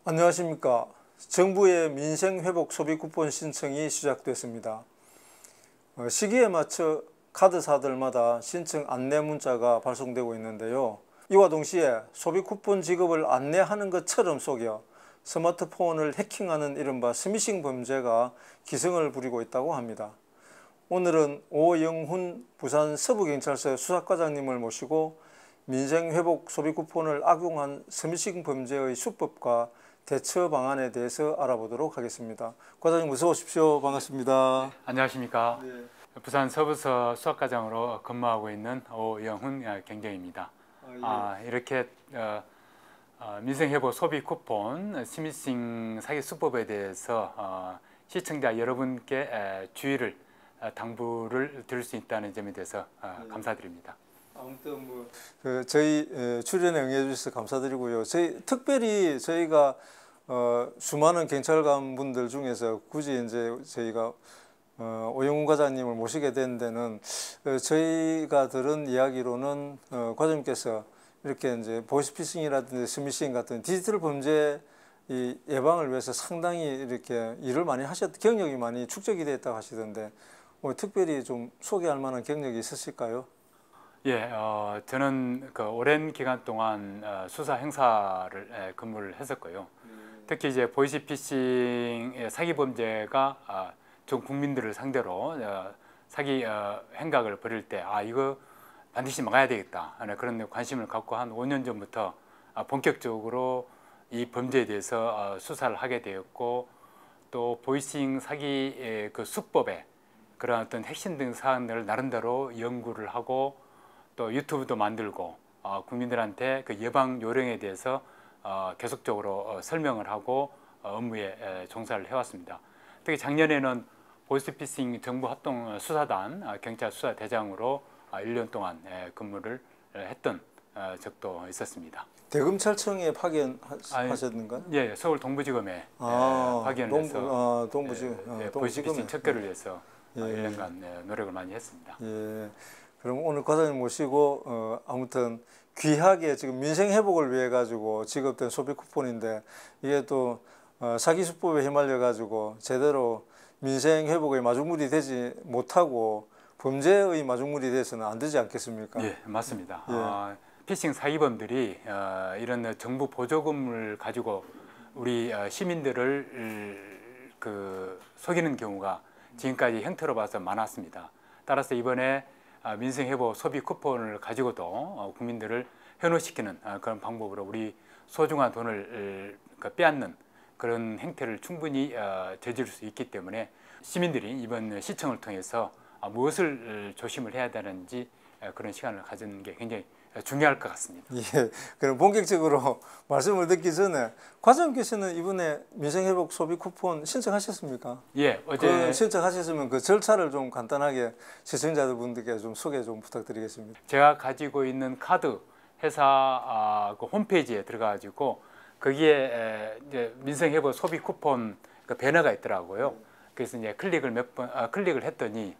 안녕하십니까. 정부의 민생회복 소비 쿠폰 신청이 시작됐습니다. 시기에 맞춰 카드사들마다 신청 안내 문자가 발송되고 있는데요. 이와 동시에 소비 쿠폰 지급을 안내하는 것처럼 속여 스마트폰을 해킹하는 이른바 스미싱 범죄가 기승을 부리고 있다고 합니다. 오늘은 오영훈 부산 서부경찰서 수사과장님을 모시고 민생회복 소비 쿠폰을 악용한 스미싱 범죄의 수법과 대처 방안에 대해서 알아보도록 하겠습니다. 과장님 어서 오십시오. 반갑습니다. 네, 안녕하십니까. 네. 부산 서부서 수사과장으로 근무하고 있는 오영훈 경장입니다. 예. 이렇게 민생회복 소비 쿠폰 스미싱 사기 수법에 대해서 시청자 여러분께 주의를 당부를 드릴 수 있다는 점에 대해서 감사드립니다. 아무튼 저희 출연에 응해주셔서 감사드리고요. 특별히 저희가 수많은 경찰관 분들 중에서 굳이 이제 저희가 오영훈 과장님을 모시게 된 데는 저희가 들은 이야기로는 과장님께서 이렇게 이제 보이스피싱이라든지 스미싱 같은 디지털 범죄 예방을 위해서 상당히 이렇게 일을 많이 경력이 많이 축적이 됐다고 하시던데 특별히 좀 소개할 만한 경력이 있으실까요? 예, 저는 그 오랜 기간 동안 수사 행사를 근무를 했었고요. 특히 이제 보이스피싱 사기 범죄가 전 국민들을 상대로 사기 행각을 벌일 때 이거 반드시 막아야 되겠다 그런 관심을 갖고 한 5년 전부터 본격적으로 이 범죄에 대해서 수사를 하게 되었고, 또 보이스피싱 사기 그 수법에 그런 어떤 핵심 등 사안을 나름대로 연구를 하고 또 유튜브도 만들고 국민들한테 그 예방 요령에 대해서 계속적으로 설명을 하고 업무에 종사를 해왔습니다. 특히 작년에는 보이스피싱 정부합동 수사단 경찰 수사대장으로 1년 동안 근무를 했던 적도 있었습니다. 대검찰청에 파견하셨는가요? 예, 서울 동부지검에 파견을 해서 동부지검 보이스피싱 척결을 위해서 1년간 노력을 많이 했습니다. 예. 그럼 오늘 과장님 모시고 아무튼 귀하게 지금 민생 회복을 위해 가지고 지급된 소비 쿠폰인데 이게 또 사기 수법에 휘말려 가지고 제대로 민생 회복의 마중물이 되지 못하고 범죄의 마중물이 돼서는 안 되지 않겠습니까? 예, 맞습니다. 예. 피싱 사기범들이 이런 정부 보조금을 가지고 우리 시민들을 속이는 경우가 지금까지 형태로 봐서 많았습니다. 따라서 이번에 민생회복 소비 쿠폰을 가지고도 국민들을 현혹시키는 그런 방법으로 우리 소중한 돈을 빼앗는 그런 행태를 충분히 저지를 수 있기 때문에 시민들이 이번 시청을 통해서 무엇을 조심을 해야 되는지 그런 시간을 가지는 게 굉장히 중요할 것 같습니다. 예, 그럼 본격적으로 말씀을 듣기 전에 과장님께서는 이번에 민생회복 소비 쿠폰 신청하셨습니까? 예, 어제 신청하셨으면 그 절차를 좀 간단하게 시청자분들께 좀 소개 좀 부탁드리겠습니다. 제가 가지고 있는 카드 회사 그 홈페이지에 들어가가지고 거기에 이제 민생회복 소비 쿠폰 그 배너가 있더라고요. 그래서 이제 클릭을 했더니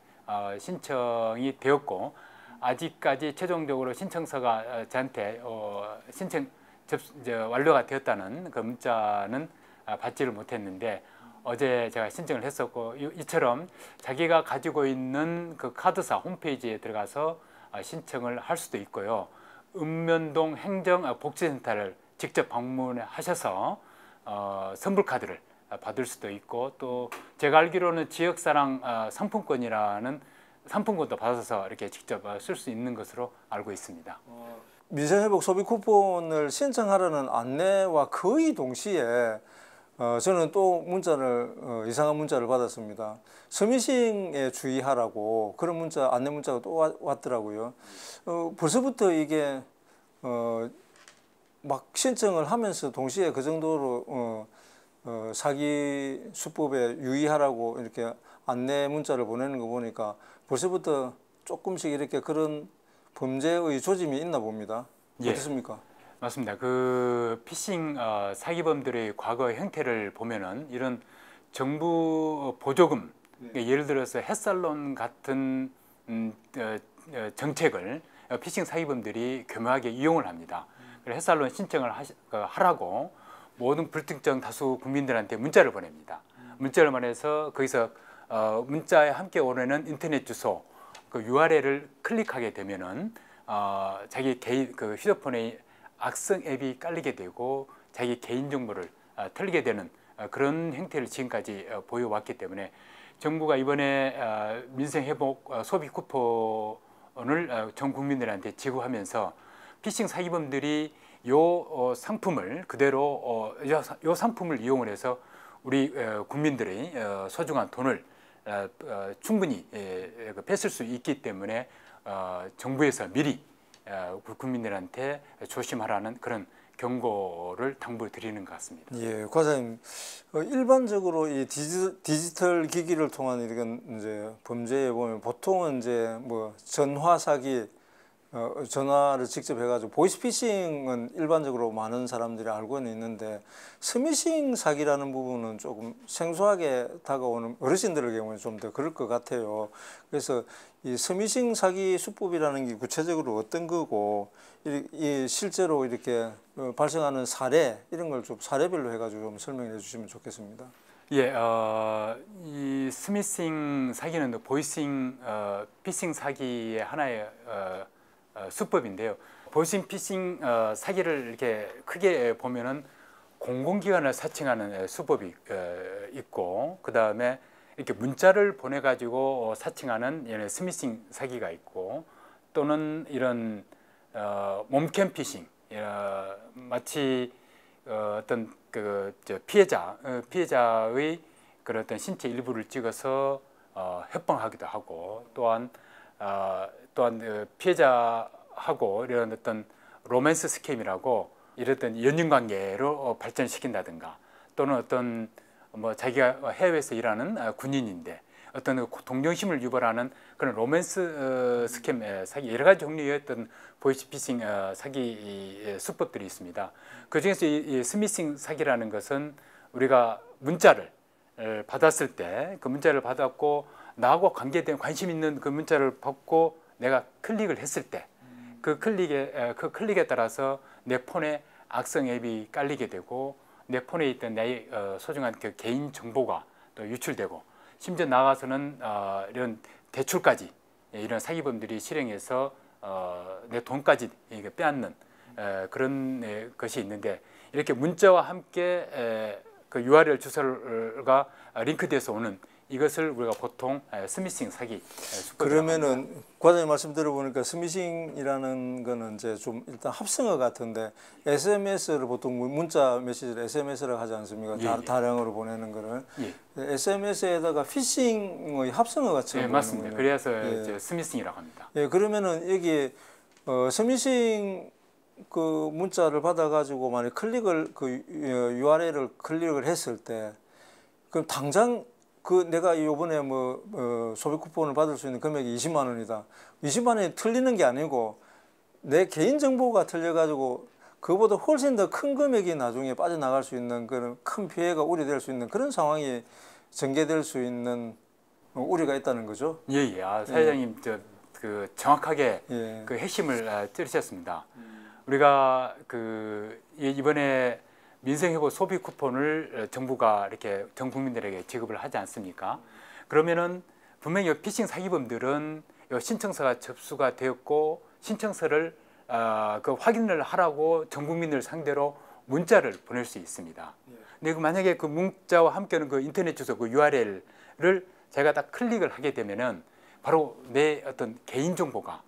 신청이 되었고, 아직까지 최종적으로 신청서가 저한테 완료가 되었다는 그 문자는 받지를 못했는데, 어제 제가 신청을 했었고, 이처럼 자기가 가지고 있는 그 카드사 홈페이지에 들어가서 신청을 할 수도 있고요. 읍면동 행정복지센터를 직접 방문하셔서 선불 카드를 받을 수도 있고, 또 제가 알기로는 지역사랑 상품권이라는 상품권도 받아서 이렇게 직접 쓸 수 있는 것으로 알고 있습니다. 민생회복 소비 쿠폰을 신청하라는 안내와 거의 동시에 저는 또 문자를 이상한 문자를 받았습니다. 스미싱에 주의하라고 그런 문자 안내 문자가 또 왔더라고요. 벌써부터 이게 막 신청을 하면서 동시에 그 정도로 사기 수법에 유의하라고 이렇게 안내 문자를 보내는 거 보니까 벌써부터 조금씩 이렇게 그런 범죄의 조짐이 있나 봅니다. 어떻습니까? 예, 맞습니다. 그 피싱 사기범들의 과거 형태를 보면은 이런 정부 보조금, 예를 들어서 햇살론 같은 정책을 피싱 사기범들이 교묘하게 이용을 합니다. 그래서 햇살론 신청을 하라고 모든 불특정 다수 국민들한테 문자를 보냅니다. 문자를 보내서 거기서 문자에 함께 오르는 인터넷 주소 그 URL을 클릭하게 되면은 자기 개인 그 휴대폰에 악성 앱이 깔리게 되고 자기 개인 정보를 털게 되는 그런 행태를 지금까지 보여왔기 때문에 정부가 이번에 민생회복 소비 쿠폰을 전 국민들한테 지급하면서 피싱 사기범들이 요 상품을 그대로 요 상품을 이용을 해서 우리 국민들의 소중한 돈을 충분히 뺏을 수 있기 때문에 정부에서 미리 국민들한테 조심하라는 그런 경고를 당부드리는 것 같습니다. 예, 과장님, 일반적으로 이 디지털 기기를 통한 이런 이제 범죄에 보면 보통은 이제 뭐 전화 사기, 전화를 직접 해가지고 보이스피싱은 일반적으로 많은 사람들이 알고는 있는데 스미싱 사기라는 부분은 조금 생소하게 다가오는 어르신들의 경우는 좀 더 그럴 것 같아요. 그래서 이 스미싱 사기 수법이라는 게 구체적으로 어떤 거고 이 실제로 이렇게 발생하는 사례 이런 걸 좀 사례별로 해가지고 좀 설명해 주시면 좋겠습니다. 예, 이 스미싱 사기는 피싱 사기의 하나의 수법인데요. 보이싱 피싱 사기를 이렇게 크게 보면은 공공기관을 사칭하는 수법이 있고, 그 다음에 이렇게 문자를 보내 가지고 사칭하는 스미싱 사기가 있고, 또는 이런 몸캠 피싱, 마치 어떤 피해자의 그런 어떤 신체 일부를 찍어서 협박하기도 하고, 또한 피해자하고 이런 어떤 로맨스 스캠이라고 이랬던 연인 관계로 발전시킨다든가, 또는 어떤 뭐 자기가 해외에서 일하는 군인인데 어떤 동정심을 유발하는 그런 로맨스 스캠 사기, 여러 가지 종류의 어떤 보이스피싱 사기 수법들이 있습니다. 그 중에서 이 스미싱 사기라는 것은 우리가 문자를 받았을 때 그 문자를 받았고 나하고 관계된 관심 있는 그 문자를 받고 내가 클릭을 했을 때 그 클릭에 따라서 내 폰에 악성 앱이 깔리게 되고 내 폰에 있던 내 소중한 그 개인 정보가 또 유출되고, 심지어 나가서는 이런 대출까지 이런 사기범들이 실행해서 내 돈까지 빼앗는 그런 것이 있는데, 이렇게 문자와 함께 그 URL 주소가 링크돼서 오는 이것을 우리가 보통 스미싱 사기 수법이라고 합니다. 그러면은 과장님 말씀 들어보니까 스미싱이라는 거는 이제 좀 일단 합성어 같은데 SMS를 보통 문자 메시지를 SMS라고 하지 않습니까? 예. 다량으로 보내는 거를 예. SMS에다가 피싱의 합성어 같이 맞습니다. 그래서 예. 이제 스미싱이라고 합니다. 예, 그러면은 여기 스미싱 그 문자를 받아가지고 만약 URL을 클릭을 했을 때 그럼 당장 그 내가 요번에 소비 쿠폰을 받을 수 있는 금액이 20만 원이다. 20만 원이 틀리는 게 아니고 내 개인 정보가 틀려가지고 그보다 훨씬 더 큰 금액이 나중에 빠져나갈 수 있는 그런 큰 피해가 우려될 수 있는 그런 상황이 전개될 수 있는 우려가 있다는 거죠. 예. 사회자님 그 정확하게 예. 그 핵심을 찌르셨습니다. 우리가 이번에 민생회복 소비 쿠폰을 정부가 이렇게 전 국민들에게 지급을 하지 않습니까? 그러면은 분명히 피싱 사기범들은 신청서가 접수가 되었고 신청서를 그 확인을 하라고 전 국민을 상대로 문자를 보낼 수 있습니다. 근데 만약에 그 문자와 함께는 그 인터넷 주소 그 URL을 제가 딱 클릭을 하게 되면은 바로 내 어떤 개인 정보가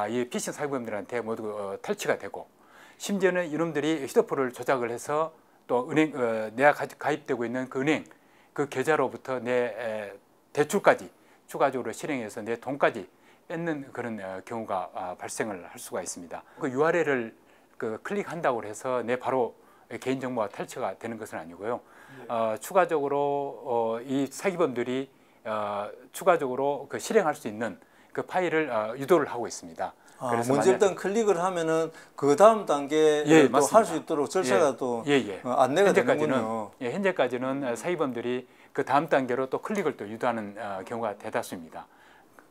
이 피싱 사기범들한테 모두 탈취가 되고, 심지어는 이놈들이 휴대폰을 조작을 해서 또 은행 내가 가입되고 있는 그 은행 그 계좌로부터 내 대출까지 추가적으로 실행해서 내 돈까지 뺏는 그런 경우가 발생을 할 수가 있습니다. 그 URL을 클릭한다고 해서 내 바로 개인 정보가 탈취가 되는 것은 아니고요. 추가적으로 이 사기범들이 추가적으로 실행할 수 있는 그 파일을 유도를 하고 있습니다. 그래서 먼저 일단 클릭을 하면은 그 다음 단계에 또 할 수 있도록 절차가 또 안내가 되는군요. 현재까지는 사기범들이 그 다음 단계로 또 클릭을 또 유도하는 경우가 대다수입니다.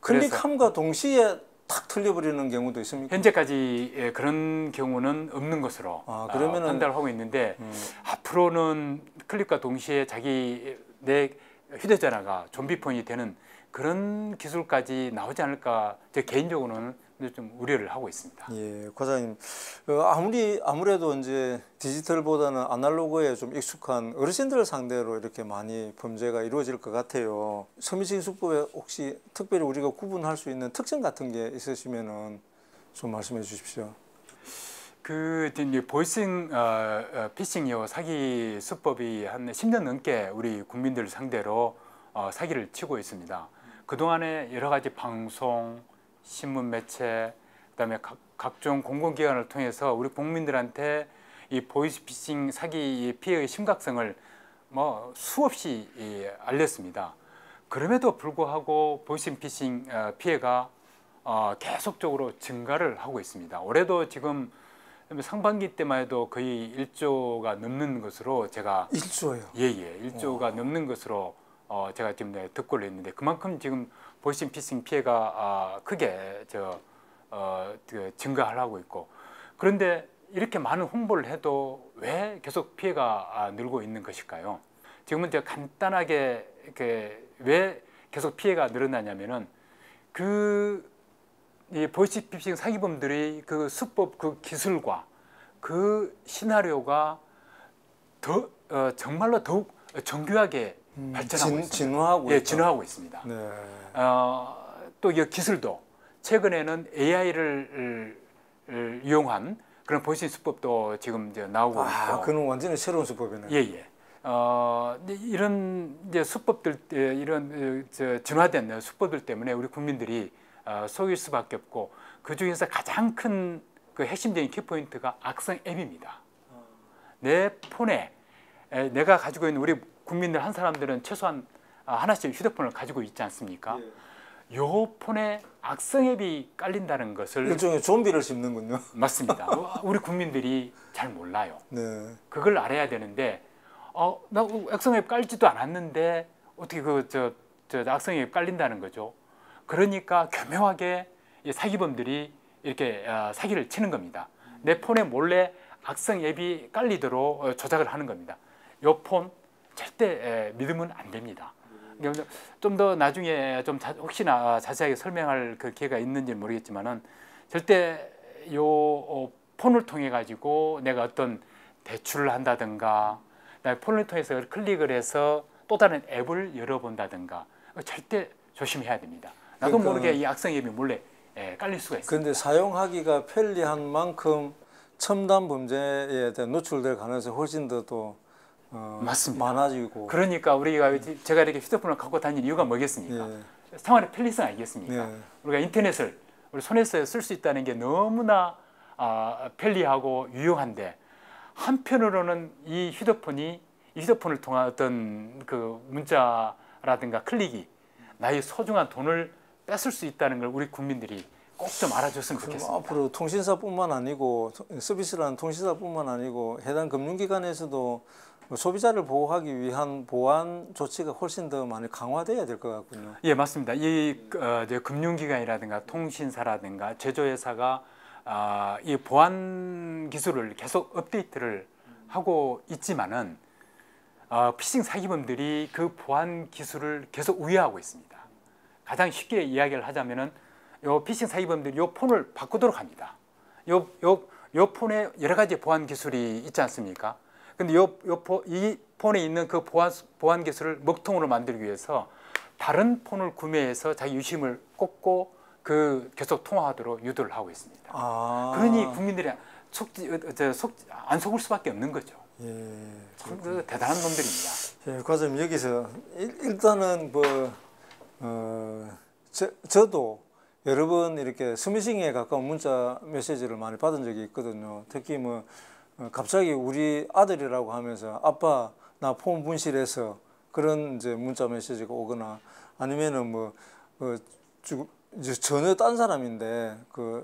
클릭함과 동시에 탁 틀려버리는 경우도 있습니까? 현재까지 그런 경우는 없는 것으로 판단을 하고 있는데 앞으로는 클릭과 동시에 내 휴대전화가 좀비폰이 되는 그런 기술까지 나오지 않을까 제 개인적으로는 좀 우려를 하고 있습니다. 예, 과장님, 아무래도 이제 디지털보다는 아날로그에 좀 익숙한 어르신들 상대로 이렇게 많이 범죄가 이루어질 것 같아요. 서미식 수법에 혹시 특별히 우리가 구분할 수 있는 특징 같은 게 있으시면은 좀 말씀해 주십시오. 그 이제 보이싱 피싱 사기 수법이 한 10년 넘게 우리 국민들 상대로 사기를 치고 있습니다. 그동안에 여러 가지 방송, 신문 매체, 그다음에 각종 공공기관을 통해서 우리 국민들한테 이 보이스피싱 사기 피해의 심각성을 뭐 수없이 알렸습니다. 그럼에도 불구하고 보이스피싱 피해가 계속적으로 증가를 하고 있습니다. 올해도 지금 상반기 때만 해도 거의 1조가 넘는 것으로 제가 1조요? 예예, 1조가 넘는 것으로 제가 지금 듣고를 했는데 그만큼 지금 보이스피싱 피해가 크게 증가하고 있고 그런데 이렇게 많은 홍보를 해도 왜 계속 피해가 늘고 있는 것일까요? 지금은 제가 간단하게 이렇게 왜 계속 피해가 늘어나냐면은 이 보이스피싱 사기범들이 그 수법, 그 기술과 그 시나리오가 정말로 더욱 정교하게 발전하고 있습니다. 진화하고 있습니다. 네. 또 이 기술도 최근에는 AI를 이용한 그런 보이스피싱 수법도 지금 이제 나오고 있고. 그는 완전히 새로운 수법이네요. 예예. 이런 이제 수법들, 이런 진화된 수법들 때문에 우리 국민들이 속일 수밖에 없고 그 중에서 가장 큰 그 핵심적인 키포인트가 악성 앱입니다. 내 폰에 내가 가지고 있는 우리 국민들 한 사람들은 최소한 하나씩 휴대폰을 가지고 있지 않습니까? 요 폰에 악성 앱이 깔린다는 것을 일종의 좀비를 씹는군요. 맞습니다. 우리 국민들이 잘 몰라요. 네. 그걸 알아야 되는데 나 악성 앱 깔지도 않았는데 어떻게 저 악성 앱 깔린다는 거죠. 그러니까 교묘하게 이 사기범들이 이렇게 사기를 치는 겁니다. 내 폰에 몰래 악성 앱이 깔리도록 조작을 하는 겁니다. 이 폰 절대 믿으면 안 됩니다. 좀 더 나중에 좀 혹시나 자세하게 설명할 그 기회가 있는지 모르겠지만은 절대 요 폰을 통해 가지고 내가 어떤 대출을 한다든가 폰을 통해서 클릭을 해서 또 다른 앱을 열어본다든가 절대 조심해야 됩니다. 나도 모르게 이 악성 앱이 몰래 깔릴 수가 있습니다. 그런데 사용하기가 편리한 만큼 첨단 범죄에 대한 노출될 가능성이 훨씬 더 맞습니다. 많아지고. 그러니까 제가 이렇게 휴대폰을 갖고 다니는 이유가 뭐겠습니까? 생활의 편리성 아니겠습니까? 우리가 인터넷을 우리 손에서 쓸 수 있다는 게 너무나 편리하고 유용한데 한편으로는 이 휴대폰을 통한 어떤 그 문자라든가 클릭이 나의 소중한 돈을 뺏을 수 있다는 걸 우리 국민들이 꼭 좀 알아줬으면 좋겠습니다. 앞으로 통신사뿐만 아니고 서비스라는 통신사뿐만 아니고 해당 금융기관에서도 소비자를 보호하기 위한 보안 조치가 훨씬 더 많이 강화돼야 될 것 같군요. 예, 맞습니다. 이제 금융기관이라든가 통신사라든가 제조회사가 이 보안 기술을 계속 업데이트를 하고 있지만은 피싱 사기범들이 그 보안 기술을 계속 우회하고 있습니다. 가장 쉽게 이야기를 하자면은 요 피싱 사기범들이 요 폰을 바꾸도록 합니다. 요 폰에 여러 가지 보안 기술이 있지 않습니까? 근데 이 폰에 있는 그 보안 기술을 먹통으로 만들기 위해서 다른 폰을 구매해서 자기 유심을 꽂고 계속 통화하도록 유도를 하고 있습니다. 그러니 국민들이 안 속을 수밖에 없는 거죠. 대단한 놈들입니다. 예, 과장님 여기서 일단은 저도 여러 번 이렇게 스미싱에 가까운 문자 메시지를 많이 받은 적이 있거든요. 특히 갑자기 우리 아들이라고 하면서 아빠 나 폰 분실해서 그런 이제 문자 메시지가 오거나 아니면은 전혀 딴 사람인데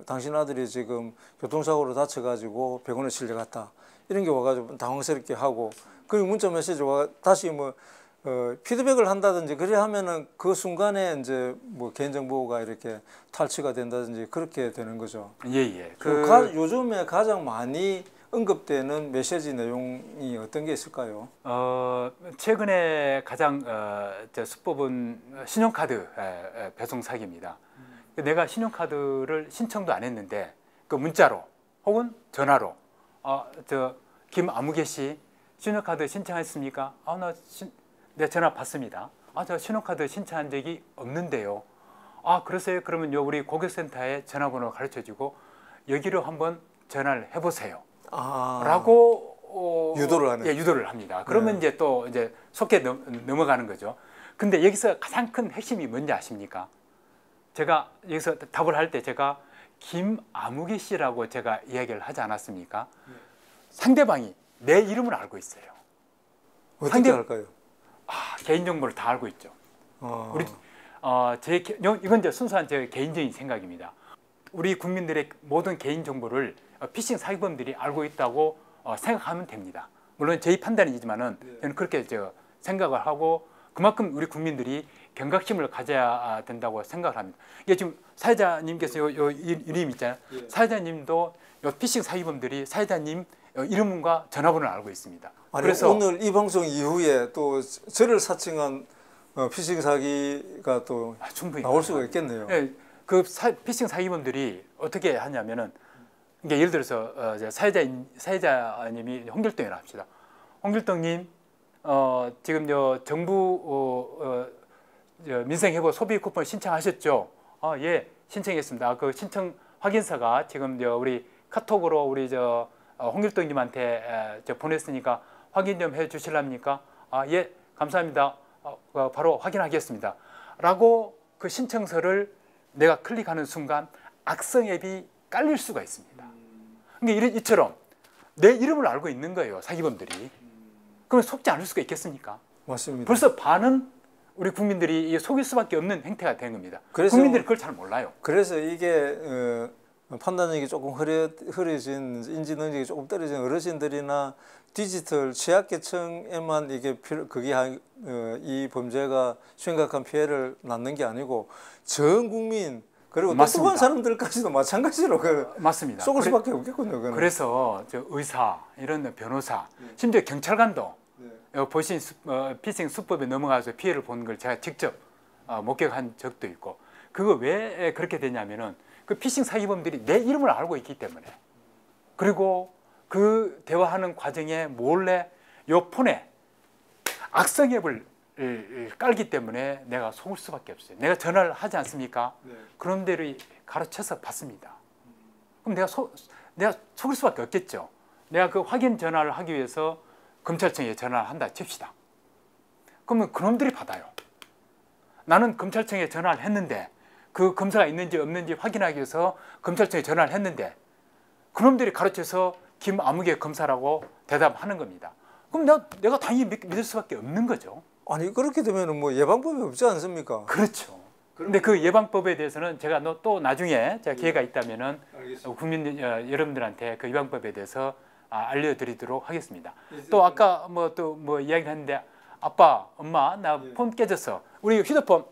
당신 아들이 지금 교통사고로 다쳐가지고 병원에 실려갔다 이런 게 와가지고 당황스럽게 하고 그리고 문자 메시지가 다시 피드백을 한다든지 그래 하면은 그 순간에 이제 개인정보가 이렇게 탈취가 된다든지 그렇게 되는 거죠. 예예. 요즘에 가장 많이 언급되는 메시지 내용이 어떤 게 있을까요? 최근에 가장 수법은 신용카드 배송 사기입니다. 내가 신용카드를 신청도 안 했는데 그 문자로 혹은 전화로 김아무개 씨 신용카드 신청했습니까? 내 전화 받습니다. 저 신용카드 신청한 적이 없는데요. 그러세요? 그러면 우리 고객센터에 전화번호 가르쳐주고 여기로 한번 전화를 해보세요. 라고 유도를 하는. 예, 유도를 합니다. 그러면 이제 또 속게 넘어가는 거죠. 근데 여기서 가장 큰 핵심이 뭔지 아십니까? 제가 여기서 답을 할 때 제가 김아무개 씨라고 제가 이야기를 하지 않았습니까? 상대방이 내 이름을 알고 있어요. 어떻게 할까요? 개인정보를 다 알고 있죠. 이건 이제 순수한 제 개인적인 생각입니다. 우리 국민들의 모든 개인정보를 피싱 사기범들이 알고 있다고 생각하면 됩니다. 물론 제 판단이지만은 저는 그렇게 생각을 하고 그만큼 우리 국민들이 경각심을 가져야 된다고 생각을 합니다. 이게 지금 사회자님께서 요 이름 있잖아요. 사회자님도 요 피싱 사기범들이 사회자님 이름과 전화번호를 알고 있습니다. 그래서 오늘 이 방송 이후에 또 저를 사칭한 피싱 사기가 또 충분히 나올 수가 있겠네요. 네, 그 피싱 사기범들이 어떻게 하냐면은 이게 예를 들어서 사회자님이 홍길동이라 합시다. 홍길동님 지금 정부 민생회복 소비 쿠폰 신청하셨죠? 예, 신청했습니다. 그 신청 확인서가 지금 우리 카톡으로 우리 홍길동님한테 보냈으니까 확인 좀 해주실랍니까? 예, 감사합니다. 바로 확인하겠습니다. 라고 그 신청서를 내가 클릭하는 순간 악성 앱이 깔릴 수가 있습니다. 그러니까 이처럼 내 이름을 알고 있는 거예요, 사기범들이. 그럼 속지 않을 수가 있겠습니까? 맞습니다. 벌써 반은 우리 국민들이 속일 수밖에 없는 행태가 된 겁니다. 국민들이 그걸 잘 몰라요. 그래서 이게 판단력이 조금 흐려진 인지 능력이 조금 떨어진 어르신들이나 디지털 취약계층에만 이게 이 범죄가 심각한 피해를 낳는 게 아니고 전 국민 그리고 똑똑한 사람들까지도 마찬가지로 맞습니다. 속을 수밖에 없겠군요. 그거는. 그래서 의사, 이런 변호사, 심지어 경찰관도 피싱 수법에 넘어가서 피해를 보는 걸 제가 직접 목격한 적도 있고, 그거 왜 그렇게 되냐면은 그 피싱 사기범들이 내 이름을 알고 있기 때문에, 그리고 그 대화하는 과정에 몰래 요 폰에 악성 앱을 깔기 때문에 내가 속을 수밖에 없어요. 내가 전화를 하지 않습니까? 그런 데를 가르쳐서 받습니다. 그럼 내가 속을 수밖에 없겠죠. 내가 그 확인 전화를 하기 위해서 검찰청에 전화를 한다 칩시다. 그러면 그놈들이 받아요. 나는 검찰청에 전화를 했는데 그 검사가 있는지 없는지 확인하기 위해서 검찰청에 전화를 했는데 그놈들이 가르쳐서 김아무개 검사라고 대답하는 겁니다. 그럼 내가 당연히 믿을 수밖에 없는 거죠. 아니 그렇게 되면 뭐 예방법이 없지 않습니까? 그렇죠. 근데 그 예방법에 대해서는 제가 또 나중에 제가 기회가 있다면은 국민 여러분들한테 그 예방법에 대해서 알려드리도록 하겠습니다. 또 아까 뭐 이야기를 했는데 아빠, 엄마 나 폰 깨졌어. 우리 휴대폰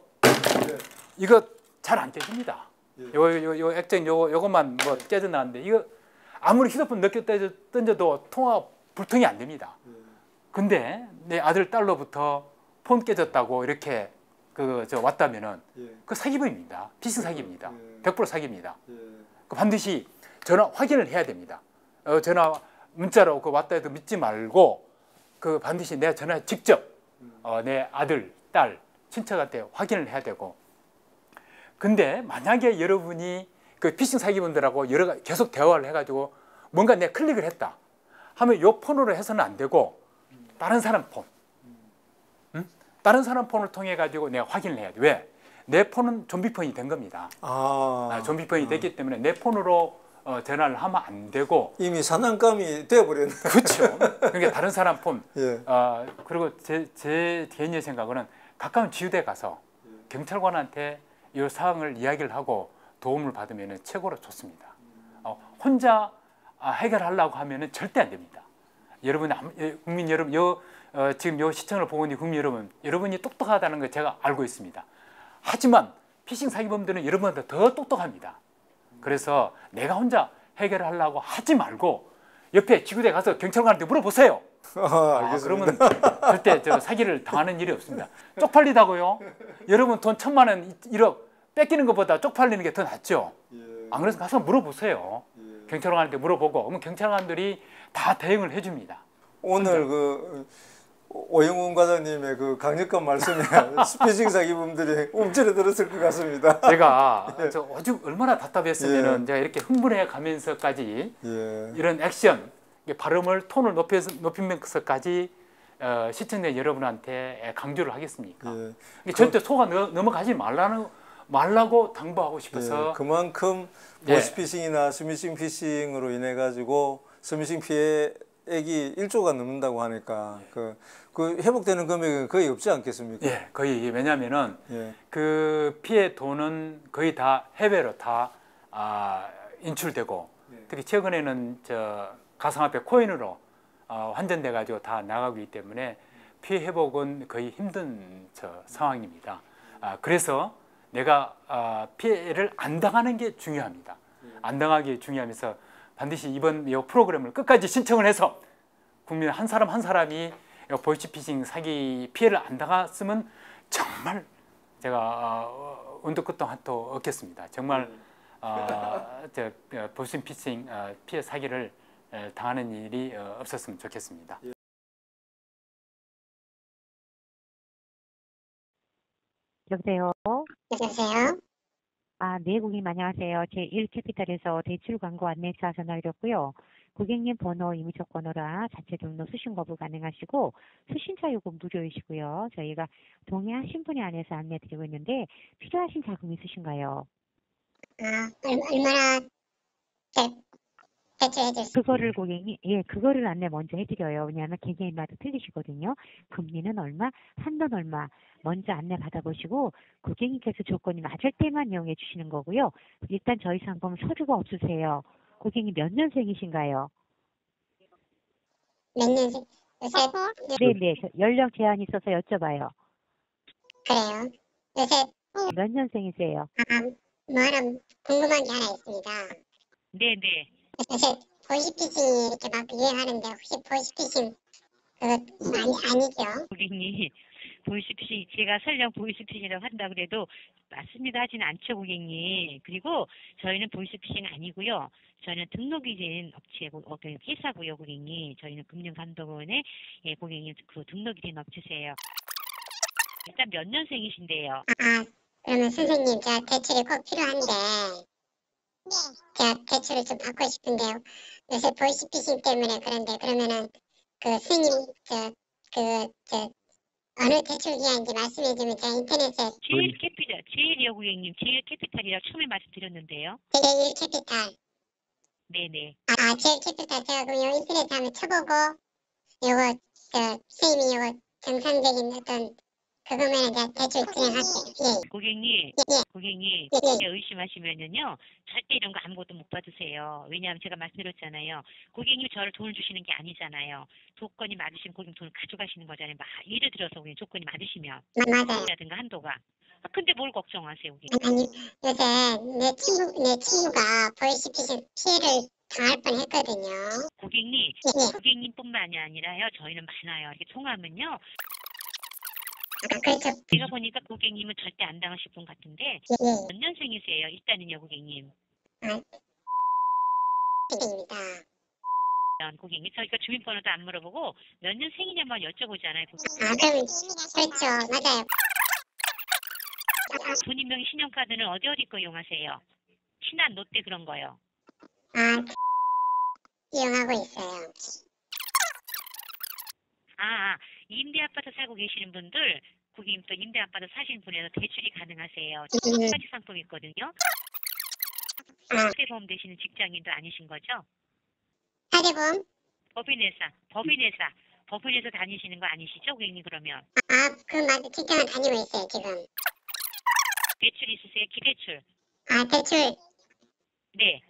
이거 잘 안 깨집니다. 요 액정 요것만 뭐 깨져 나왔는데 이거 아무리 휴대폰 몇 개 던져도 통화 불통이 안 됩니다. 근데 내 아들 딸로부터 폰 깨졌다고 이렇게 왔다면은 그 사기범입니다. 피싱 사기입니다. 100% 사기입니다. 반드시 전화 확인을 해야 됩니다. 전화 문자로 왔다 해도 믿지 말고 반드시 내가 전화 직접 내 아들, 딸, 친척한테 확인을 해야 되고, 근데 만약에 여러분이 그 피싱 사기범들하고 계속 대화를 해가지고 뭔가 내가 클릭을 했다 하면 요 폰으로 해서는 안 되고 다른 사람 폰, 다른 사람 폰을 통해 가지고 내가 확인을 해야 돼. 왜? 내 폰은 좀비폰이 된 겁니다. 좀비폰이 됐기 때문에 내 폰으로 전화를 하면 안 되고 이미 사냥감이 되어버렸네. 그렇죠. 그러니까 다른 사람 폰. 예. 그리고 제 개인의 생각은 가까운 지구대 가서 경찰관한테 이 사항을 이야기를 하고 도움을 받으면 최고로 좋습니다. 혼자 해결하려고 하면 절대 안 됩니다. 여러분, 국민 여러분, 지금 이 시청을 보고 있는 국민 여러분, 여러분이 똑똑하다는 걸 제가 알고 있습니다. 하지만 피싱 사기범들은 여러분보다 더 똑똑합니다. 그래서 내가 혼자 해결하려고 하지 말고 옆에 지구대 가서 경찰관한테 물어보세요. 알겠습니다. 그러면 절대 저 사기를 당하는 일이 없습니다. 쪽팔리다고요? 여러분 돈 1,000만 원, 1억 뺏기는 것보다 쪽팔리는 게 더 낫죠. 안 그래서 가서 물어보세요. 경찰관한테 물어보고 그러면 경찰관들이 다 대응을 해줍니다. 오늘 그 오영훈 과장님의 그 강력한 말씀에 스피싱 사기범들이 움츠려 들었을 것 같습니다. 제가 저 아주 얼마나 답답했으면은 제가 이렇게 흥분해 가면서까지 이런 액션, 발음을 톤을 높이면서까지 시청자 여러분한테 강조를 하겠습니까? 절대 속아 넘어가지 말라고 당부하고 싶어서 그만큼 보이스피싱이나 스미싱 피싱으로 인해 가지고 스미싱 피해액이 1조가 넘는다고 하니까 그 회복되는 금액은 거의 없지 않겠습니까? 예, 거의 왜냐하면은 그 피해 돈은 거의 다 해외로 다 인출되고 특히 최근에는 저 가상화폐 코인으로 환전돼 가지고 다 나가고 있기 때문에 피해 회복은 거의 힘든 상황입니다. 그래서 내가 피해를 안 당하는 게 중요합니다. 안 당하기 중요하면서 반드시 이번 이 프로그램을 끝까지 신청을 해서 국민 한 사람 한 사람이 보이스피싱 사기 피해를 안 당했으면 정말 제가 언도 끝도 한도 얻겠습니다. 정말 보이스피싱 피해 사기를 당하는 일이 없었으면 좋겠습니다. 여보세요? 여보세요? 네, 고객님 안녕하세요. 제1캐피탈에서 대출 광고 안내사 전화드렸고요. 고객님 번호 임의적 번호라 자체 등록 수신 거부 가능하시고 수신자 요금 무료이시고요. 저희가 동의하신 분에 한해서 안내드리고 있는데 필요하신 자금 있으신가요? 얼마나 대출해 주세요. 그거를 고객님, 그거를 안내 먼저 해드려요. 왜냐하면 개개인마다 틀리시거든요. 금리는 얼마, 한도는 얼마 먼저 안내 받아보시고 고객님께서 조건이 맞을 때만 이용해 주시는 거고요. 일단 저희 상품 서류가 없으세요. 고객님 몇 년생이신가요? 몇 년생? 요새 네네, 연령 제한이 있어서 여쭤봐요. 그래요. 요새 몇 년생이세요? 뭐 하나 궁금한 게 하나 있습니다. 네네. 요새 보이스피싱이 이렇게 막 유행하는데 혹시 보이스피싱 그거 아니죠? 고객님, 보이스피싱, 제가 설령 보이스피싱이라고 한다 그래도 맞습니다 하지는 않죠, 고객님. 그리고 저희는 보이스피싱 아니고요. 저희는 등록이 된 업체고, 회사고요, 고객님. 저희는 금융감독원에 고객님 그 등록이 된 업체세요. 일단 몇 년생이신데요? 그러면 선생님 제가 대출이 꼭 필요한데 제가 대출을 좀 받고 싶은데요. 요새 보이스피싱 때문에 그런데 그러면은 그 스님 어느 대출 기한인지 말씀해주면 제가 인터넷에 제일캐피탈, 제일이요, 고객님. 제일캐피탈이라 처음에 말씀드렸는데요. 제일캐피탈. 네네. 제일캐피탈 제가 그럼 인터넷에 한번 쳐보고 요거 스님이 요거 정상적인 어떤 그거면 이제 대출 진행할게요. 고객님, 예. 고객님, 의심하시면은요, 절대 이런 거 아무것도 못 받으세요. 왜냐하면 제가 말씀드렸잖아요. 고객님이 저를 돈을 주시는 게 아니잖아요. 조건이 맞으시면 고객님 돈을 가져가시는 거잖아요. 예를 들어서 고객님 조건이 맞으시면. 맞아요. 라든가 한도가. 근데 뭘 걱정하세요, 고객님? 아니 요새 내 친구가 보이스피싱 피해를 당할 뻔했거든요. 고객님, 예. 고객님뿐만이 아니라요. 저희는 많아요. 이렇게 통하면요. 그렇죠. 제가 보니까 고객님은 절대 안 당하실 분 같은데 예. 몇 년생이세요? 일단은요, 고객님. 입니다. 고객님, 저희가 주민번호도 안 물어보고 몇 년생이냐만 여쭤보잖아요. 그럼 그렇죠. 맞아요. 본인명 신용카드는 어디 거 이용하세요? 신한, 롯데 그런 거요. 이용하고 있어요. 임대아파트 살고 계시는 분들, 고객님 또 임대아파트 사시는 분에서 대출이 가능하세요. 두 가지 상품이 있거든요. 사대보험 되시는 직장인도 아니신 거죠? 사대보험? 법인회사 다니시는 거 아니시죠, 고객님 그러면? 그 직장은 다니고 있어요, 지금. 대출 있으세요? 기대출? 대출. 네.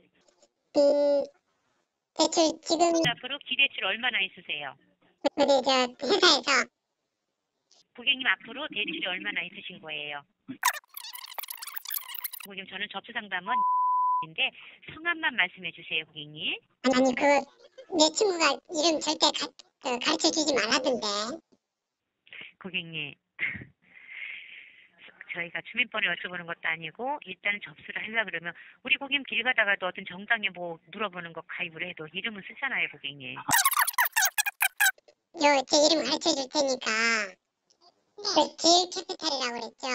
대출 지금 앞으로 기대출 얼마나 있으세요? 우리 회사에서 고객님 앞으로 대출이 얼마나 있으신 거예요? 고객님, 저는 접수 상담원 인데 성함만 말씀해 주세요, 고객님. 아니 내 친구가 이름 절대 가르쳐 주지 말라던데. 고객님, 저희가 주민번호 여쭤보는 것도 아니고 일단은 접수를 하려고 그러면 우리 고객님 길 가다가도 어떤 정당에 뭐 물어보는 거 가입을 해도 이름은 쓰잖아요, 고객님. 제 이름 가르쳐 줄 테니까. 그 제일 캐피탈이라고 그랬죠?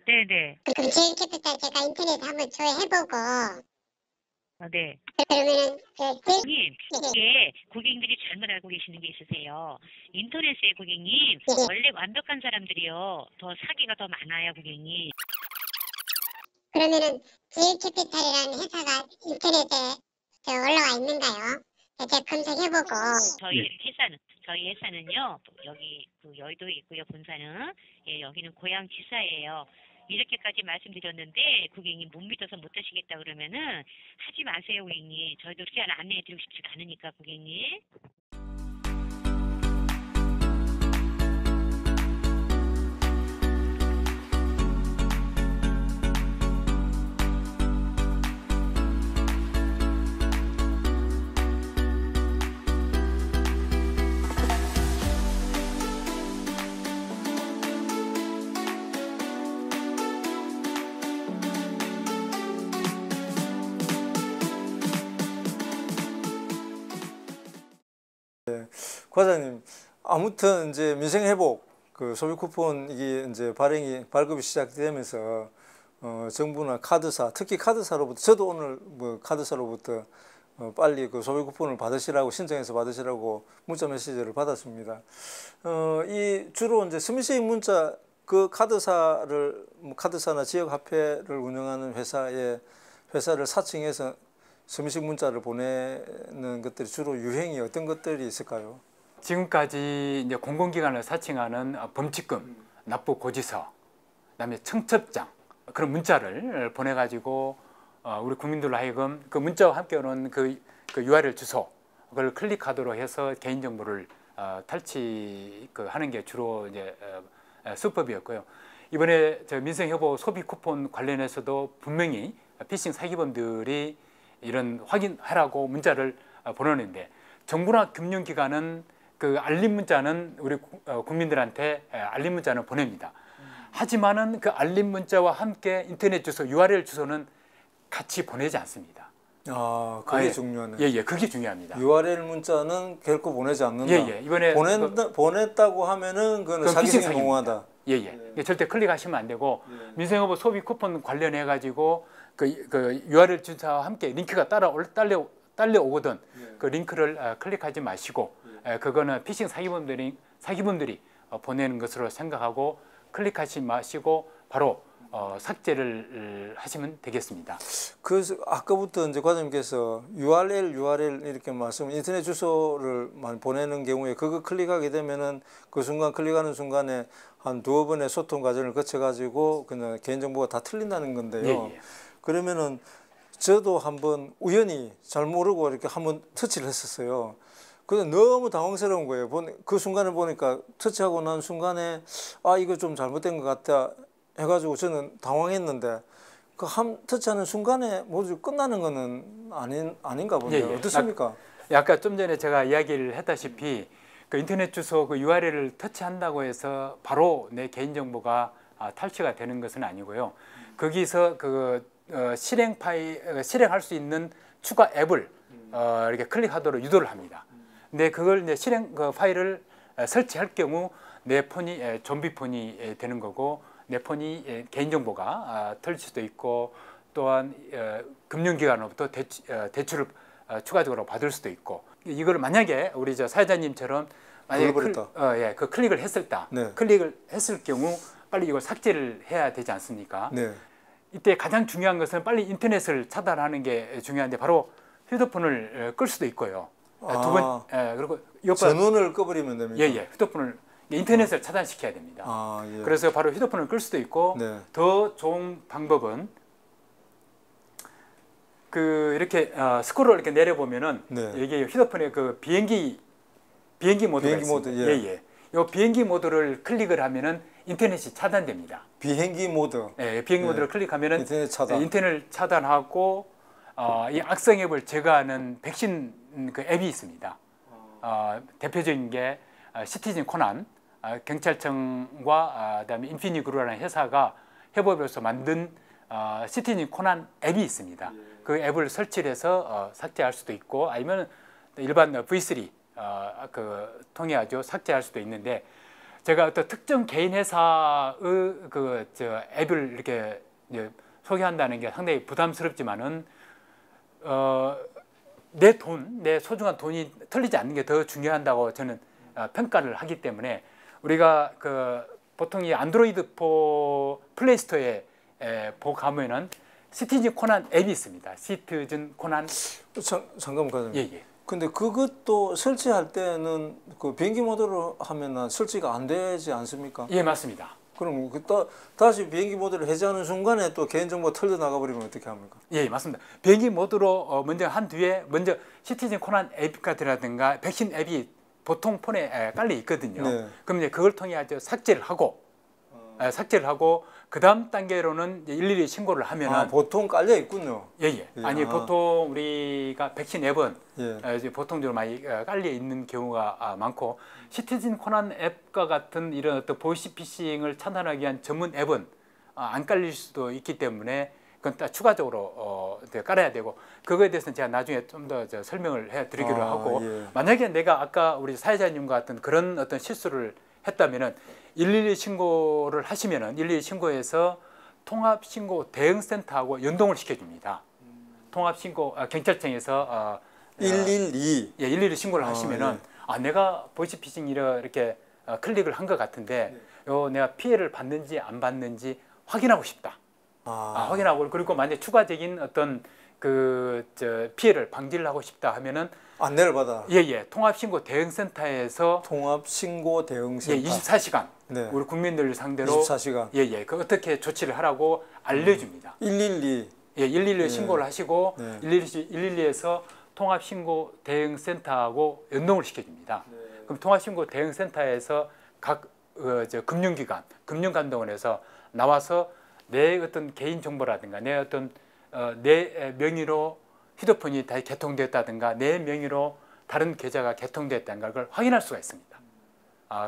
네네. 그럼 제일 캐피탈 제가 인터넷에 한번 조회해보고. 네. 그러면은 고객님, 이게 고객님들이 잘못 알고 계시는 게 있으세요. 인터넷에 고객님, 원래 완벽한 사람들이요. 더 사기가 더 많아요, 고객님. 그러면은 제일 캐피탈이라는 회사가 인터넷에 올라와 있는가요? 제가 검색해보고. 저희 회사는요, 여기 그 여의도에 있고요, 본사는. 예, 여기는 고향 지사예요. 이렇게까지 말씀드렸는데 고객님 못 믿어서 못 하시겠다 그러면은 하지 마세요, 고객님. 저희도 그렇게 안내해드리고 싶지가 않으니까, 고객님. 과장님, 아무튼 이제 민생회복 그 소비 쿠폰 이게 이제 발급이 시작되면서 정부나 카드사, 특히 카드사로부터 저도 오늘 뭐 카드사로부터 빨리 그 소비 쿠폰을 받으시라고 신청해서 받으시라고 문자 메시지를 받았습니다. 이 주로 이제 스미스이 문자 그 카드사나 지역 화폐를 운영하는 회사를 사칭해서 서미식 문자를 보내는 것들이 주로 유행이 어떤 것들이 있을까요? 지금까지 이제 공공기관을 사칭하는 범칙금, 납부고지서, 그다음에 청첩장 그런 문자를 보내가지고 우리 국민들로 하여금 그 문자와 함께 오는 그 URL 주소 그걸 클릭하도록 해서 개인정보를 탈취하는 게 주로 이제 수법이었고요. 이번에 저 민생회복 소비 쿠폰 관련해서도 분명히 피싱 사기범들이 이런 확인하라고 문자를 보내는데 정부나 금융기관은 그 알림 문자는 우리 국민들한테 알림 문자는 보냅니다. 하지만은 그 알림 문자와 함께 인터넷 주소, URL 주소는 같이 보내지 않습니다. 아, 그게 중요하네요. 예, 그게 중요합니다. URL 문자는 결코 보내지 않는다. 예, 이번에 보냈다고 하면은 그건 사기성이 농후하다. 예. 절대 클릭하시면 안 되고 민생회복 소비 쿠폰 관련해 가지고 그 URL 주소와 함께 링크가 딸려오거든. 그 링크를 클릭하지 마시고 그거는 피싱 사기범들이 보내는 것으로 생각하고 클릭하지 마시고 바로 삭제를 하시면 되겠습니다. 그래서 아까부터 이제 과장님께서 URL 이렇게 인터넷 주소를 보내는 경우에 그거 클릭하게 되면은 그 순간 클릭하는 순간에 한 두어 번의 소통 과정을 거쳐가지고 그냥 개인정보가 다 틀린다는 건데요. 예. 그러면은 저도 한번 우연히 잘 모르고 이렇게 한번 터치를 했었어요. 근데 너무 당황스러운 거예요. 그 순간을 보니까 터치하고 난 순간에 아 이거 좀 잘못된 것 같다 해가지고 저는 당황했는데 그 터치하는 순간에 모두 끝나는 거는 아닌가 보네요. 예. 어떻습니까? 아까 좀 전에 제가 이야기를 했다시피 그 인터넷 주소 그 URL을 터치한다고 해서 바로 내 개인정보가 탈취가 되는 것은 아니고요. 거기서 그 실행할 수 있는 추가 앱을 이렇게 클릭하도록 유도를 합니다. 근데 그걸 이제 그 파일을 설치할 경우 내 폰이 좀비 폰이 되는 거고 내 폰이 개인정보가 털릴 수도 있고 또한 금융기관으로부터 대출을 추가적으로 받을 수도 있고 이걸 만약에 우리 저 사회자님처럼 만약에 그 클릭을 했을 경우 빨리 이걸 삭제를 해야 되지 않습니까? 네. 이때 가장 중요한 것은 빨리 인터넷을 차단하는 게 중요한데 바로 휴대폰을 끌 수도 있고요. 그리고 전원을 꺼버리면 됩니까? 예. 휴대폰을 인터넷을 차단시켜야 됩니다. 예. 그래서 바로 휴대폰을 끌 수도 있고 더 좋은 방법은 이렇게 스크롤을 이렇게 내려보면은 이게 휴대폰에 그 비행기 모드가 있습니다. 예. 이 비행기 모드를 클릭을 하면은 인터넷이 차단됩니다. 비행기 모드. 예, 비행기 모드를 클릭하면은 인터넷 차단. 인터넷을 차단하고 이 악성 앱을 제거하는 백신 그 앱이 있습니다. 대표적인 게 시티즌 코난, 경찰청과 그다음에 인피니그루라는 회사가 협업해서 만든 시티즌 코난 앱이 있습니다. 그 앱을 설치를 해서 삭제할 수도 있고 아니면 일반 V3 통해 가지고 삭제할 수도 있는데 제가 어떤 특정 개인 회사의 앱을 이렇게 소개한다는 게 상당히 부담스럽지만은 내 소중한 돈이 털리지 않는 게 더 중요한다고 저는 평가를 하기 때문에 우리가 보통 이 안드로이드 플레이스토어에 가면은 시티즌 코난 앱이 있습니다. 시티즌 코난. 잠깐만 과장님. 예. 근데 그것도 설치할 때는 그 비행기 모드로 하면은 설치가 안 되지 않습니까? 예, 맞습니다. 그럼 다시 비행기 모드를 해제하는 순간에 또 개인정보가 털려 나가버리면 어떻게 합니까? 예, 맞습니다. 비행기 모드로 먼저 한 뒤에 먼저 시티즌 코난 앱이라든가 백신 앱이 보통 폰에 깔려 있거든요. 네. 그럼 이제 그걸 통해 아주 삭제를 하고 그 다음 단계로는 112 신고를 하면은 보통 깔려 있군요. 예. 아니 보통 우리가 백신 앱은 이제 보통적으로 많이 깔려 있는 경우가 많고 시티즌 코난 앱과 같은 이런 어떤 보이스피싱을 차단하기 위한 전문 앱은 안 깔릴 수도 있기 때문에 그건 또 추가적으로 깔아야 되고 그거에 대해서는 제가 나중에 좀 더 설명을 해드리기로 하고 만약에 내가 아까 우리 사회자님과 같은 그런 어떤 실수를 했다면은 112 신고를 하시면은 112 신고해서 통합신고 대응센터하고 연동을 시켜줍니다. 통합신고 경찰청에서 112 112 신고를 하시면은 내가 보이스피싱 이렇게 클릭을 한 것 같은데 내가 피해를 받는지 안 받는지 확인하고 싶다. 확인하고 그리고 만약 추가적인 어떤 피해를 방지를 하고 싶다 하면은 안내를 받아. 통합신고 대응센터에서 통합신고 대응센터 24시간 네. 우리 국민들 상대로 24시간 그 어떻게 조치를 하라고 알려줍니다. 112 112에 신고를 하시고 112에서 통합신고 대응센터하고 연동을 시켜줍니다. 그럼 통합신고 대응센터에서 각 금융기관, 금융감독원에서 나와서 내 어떤 개인 정보라든가 내 어떤 내 명의로 휴대폰이 다 개통됐다든가 내 명의로 다른 계좌가 개통됐다든가 그걸 확인할 수가 있습니다.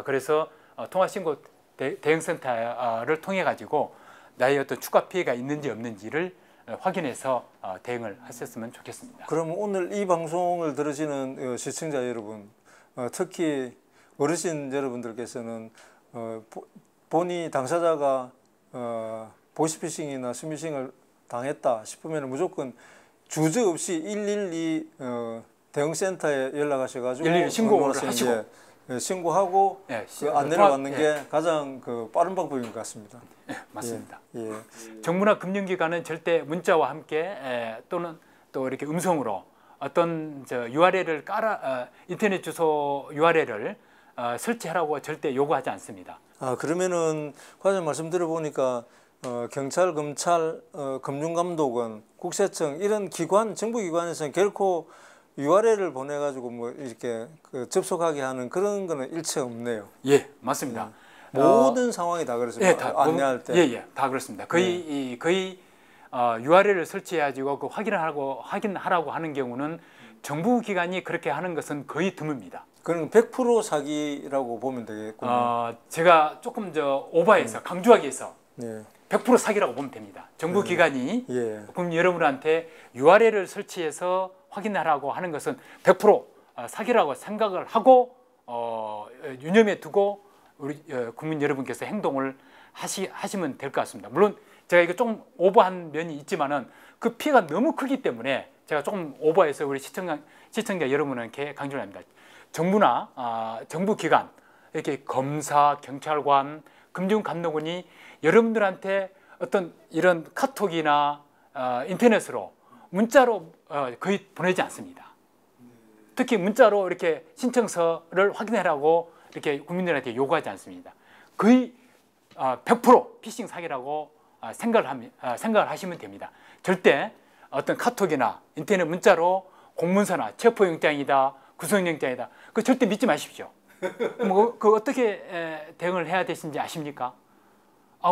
그래서 통합신고 대응센터를 통해 가지고 나의 어떤 추가 피해가 있는지 없는지를 확인해서 대응을 하셨으면 좋겠습니다. 그럼 오늘 이 방송을 들으시는 시청자 여러분, 특히 어르신 여러분들께서는 본인 당사자가 보이스피싱이나 스미싱을 당했다 싶으면 무조건 주저없이 112 대응센터에 연락하셔가지고 112 신고를 하시고 신고하고 그 안내를 받는 게 가장 빠른 방법인 것 같습니다. 맞습니다. 정부나 금융기관은 절대 문자와 함께 또는 또 이렇게 음성으로 어떤 URL을 인터넷 주소 URL을 설치하라고 절대 요구하지 않습니다. 그러면은 과장님 말씀 들어보니까 경찰, 검찰, 금융감독원, 국세청 이런 기관, 정부기관에서는 결코 URL을 보내가지고 뭐 이렇게 접속하게 하는 그런 거는 일체 없네요. 예, 맞습니다. 모든 상황이 다 그렇습니다. 안내할 때. 다 그렇습니다. 거의 URL을 설치해가지고 그 확인하라고 하는 경우는 정부기관이 그렇게 하는 것은 거의 드뭅니다. 그럼 100% 사기라고 보면 되겠군요. 제가 조금 오버해서 강조하기 위해서 100% 사기라고 보면 됩니다. 정부기관이 국민 여러분한테 URL을 설치해서 확인하라고 하는 것은 100% 사기라고 생각을 하고 유념해 두고 우리 국민 여러분께서 행동을 하시면 될 것 같습니다. 물론 제가 이거 좀 오버한 면이 있지만은 그 피해가 너무 크기 때문에 제가 조금 오버해서 우리 시청자 여러분께 강조를 합니다. 정부나 정부기관 이렇게 검사, 경찰관, 금융감독원이 여러분들한테 어떤 이런 카톡이나 인터넷으로 문자로 거의 보내지 않습니다. 특히 문자로 이렇게 신청서를 확인하라고 이렇게 국민들한테 요구하지 않습니다. 거의 100% 피싱 사기라고 생각을 하시면 됩니다. 절대 어떤 카톡이나 인터넷 문자로 공문서나 체포영장이다, 구속영장이다, 그 절대 믿지 마십시오. 그 어떻게 대응을 해야 되신지 아십니까?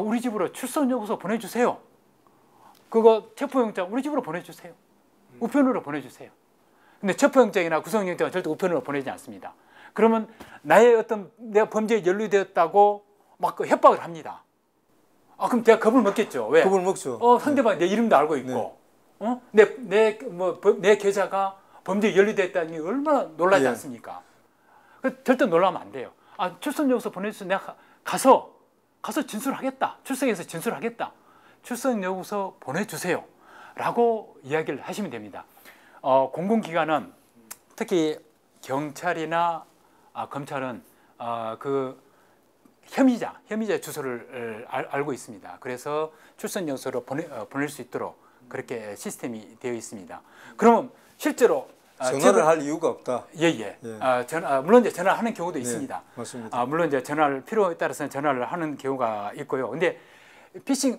우리 집으로 출석요구서 보내주세요. 그거 체포영장 우리 집으로 보내주세요. 우편으로 보내주세요. 근데 체포영장이나 구속영장은 절대 우편으로 보내지 않습니다. 그러면 나의 어떤 내가 범죄에 연루되었다고 막 협박을 합니다. 그럼 내가 겁을 먹겠죠. 왜? 겁을 먹죠. 상대방 내 이름도 알고 있고, 내 계좌가 범죄에 연루됐다는 게 얼마나 놀라지 않습니까? 절대 놀라면 안 돼요. 출석요구서 보내주셔서 내가 가서 진술하겠다. 출석해서 진술하겠다. 출석요구서 보내주세요. 라고 이야기를 하시면 됩니다. 공공기관은 특히 경찰이나 검찰은 그 혐의자 주소를 알고 있습니다. 그래서 출석요구서로 보낼 수 있도록 그렇게 시스템이 되어 있습니다. 그러면 실제로 전화를 할 이유가 없다. 예. 물론 이제 전화를 하는 경우도 있습니다. 맞습니다. 물론 이제 전화를 필요에 따라서는 전화를 하는 경우가 있고요. 근데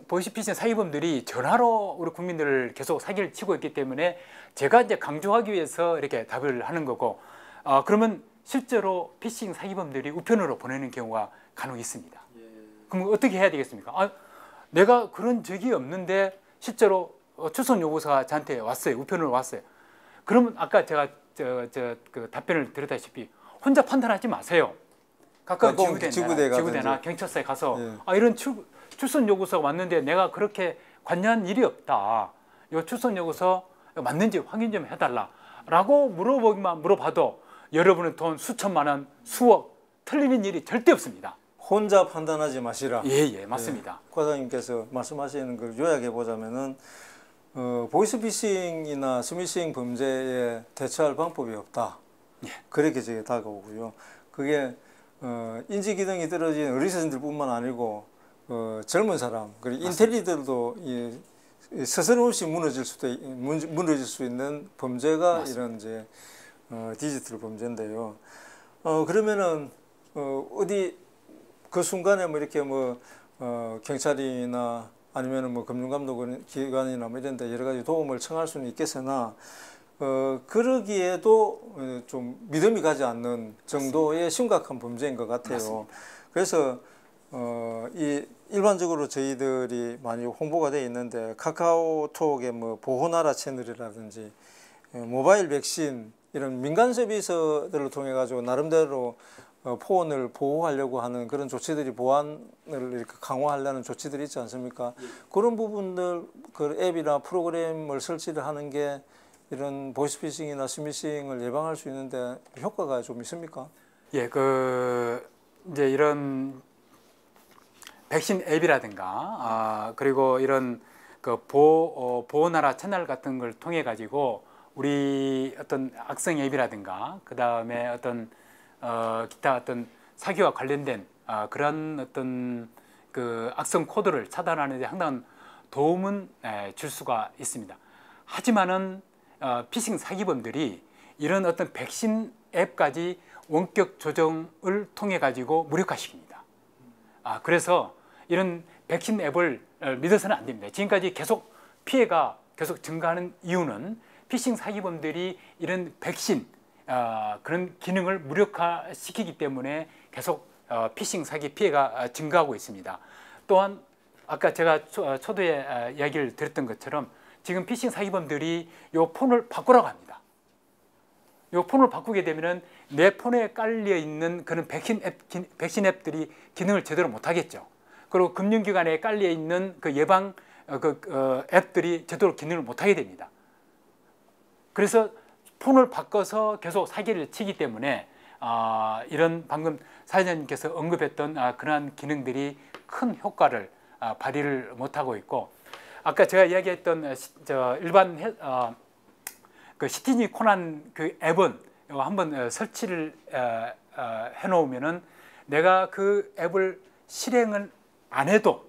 보이스피싱 사기범들이 전화로 우리 국민들을 계속 사기를 치고 있기 때문에 제가 이제 강조하기 위해서 이렇게 답을 하는 거고, 그러면 실제로 피싱 사기범들이 우편으로 보내는 경우가 간혹 있습니다. 그럼 어떻게 해야 되겠습니까? 내가 그런 적이 없는데 실제로 출석 요구서가 저한테 왔어요. 우편으로 왔어요. 그러면 아까 제가 그 답변을 드렸다시피 혼자 판단하지 마세요. 가까운 지구대나 경찰서에 가서 이런 출석 요구서가 왔는데 내가 그렇게 관여한 일이 없다. 이 출석 요구서 맞는지 확인 좀 해달라라고 물어봐도 여러분은 돈 수천만 원, 수억 틀리는 일이 절대 없습니다. 혼자 판단하지 마시라. 예, 맞습니다. 과장님께서 말씀하시는 걸 요약해 보자면은 보이스피싱이나 스미싱 범죄에 대처할 방법이 없다. 그렇게 제게 다가오고요. 그게 인지 기능이 떨어진 어리석은들뿐만 아니고 젊은 사람 그리고 인텔리들도 서슴없이 무너질 수 있는 범죄가 맞습니다. 이런 이제 디지털 범죄인데요. 그러면은 어디 그 순간에 뭐 이렇게 경찰이나 아니면은 금융감독기관이나 이런 데 여러 가지 도움을 청할 수는 있겠으나 그러기에도 좀 믿음이 가지 않는 정도의 심각한 범죄인 것 같아요. 맞습니다. 그래서 일반적으로 저희들이 많이 홍보가 되어 있는데 카카오톡의 보호나라 채널이라든지 모바일 백신 이런 민간 서비스들을 통해 가지고 나름대로 폰을 보호하려고 하는 그런 조치들이 보안을 이렇게 강화하려는 조치들이 있지 않습니까? 그런 부분들 그 앱이나 프로그램을 설치를 하는 게 이런 보이스피싱이나 스미싱을 예방할 수 있는데 효과가 좀 있습니까? 예, 이제 이런 백신 앱이라든가 그리고 이런 보호나라 채널 같은 걸 통해 가지고 우리 어떤 악성 앱이라든가 그 다음에 어떤 기타 어떤 사기와 관련된 그런 어떤 그 악성 코드를 차단하는 데 상당한 도움은 줄 수가 있습니다. 하지만은 피싱 사기범들이 이런 어떤 백신 앱까지 원격 조정을 통해 가지고 무력화시킵니다. 그래서 이런 백신 앱을 믿어서는 안 됩니다. 지금까지 계속 피해가 계속 증가하는 이유는 피싱 사기범들이 이런 백신 그런 기능을 무력화시키기 때문에 계속 피싱 사기 피해가 증가하고 있습니다. 또한 아까 제가 초도에 이야기를 드렸던 것처럼 지금 피싱 사기범들이 이 폰을 바꾸라고 합니다. 이 폰을 바꾸게 되면은 내 폰에 깔려 있는 그런 백신 앱들이 기능을 제대로 못하겠죠. 그리고 금융기관에 깔려 있는 그 예방 앱들이 제대로 기능을 못하게 됩니다. 그래서 폰을 바꿔서 계속 사기를 치기 때문에 이런 방금 사회자님께서 언급했던 그러한 기능들이 큰 효과를 발휘를 못하고 있고, 아까 제가 이야기했던 일반 그 시티즌 코난 그 앱은 한번 설치를 해놓으면은 내가 그 앱을 실행을 안 해도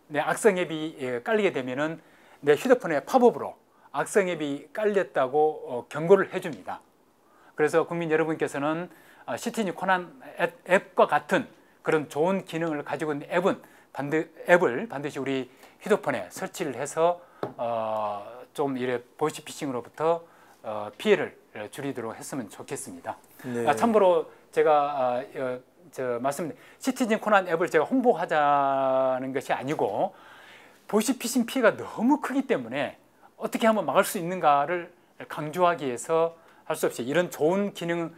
내 악성 앱이 깔리게 되면은 내 휴대폰에 팝업으로 악성 앱이 깔렸다고 경고를 해줍니다. 그래서 국민 여러분께서는 시티즌 코난 앱과 같은 그런 좋은 기능을 가지고 있는 앱을 반드시 우리 휴대폰에 설치를 해서 좀 이래 보이스피싱으로부터 피해를 줄이도록 했으면 좋겠습니다. 네. 참고로 제가 말씀드린 시티즌 코난 앱을 제가 홍보하자는 것이 아니고 보이스피싱 피해가 너무 크기 때문에 어떻게 하면 막을 수 있는가를 강조하기 위해서 할 수 없이 이런 좋은 기능을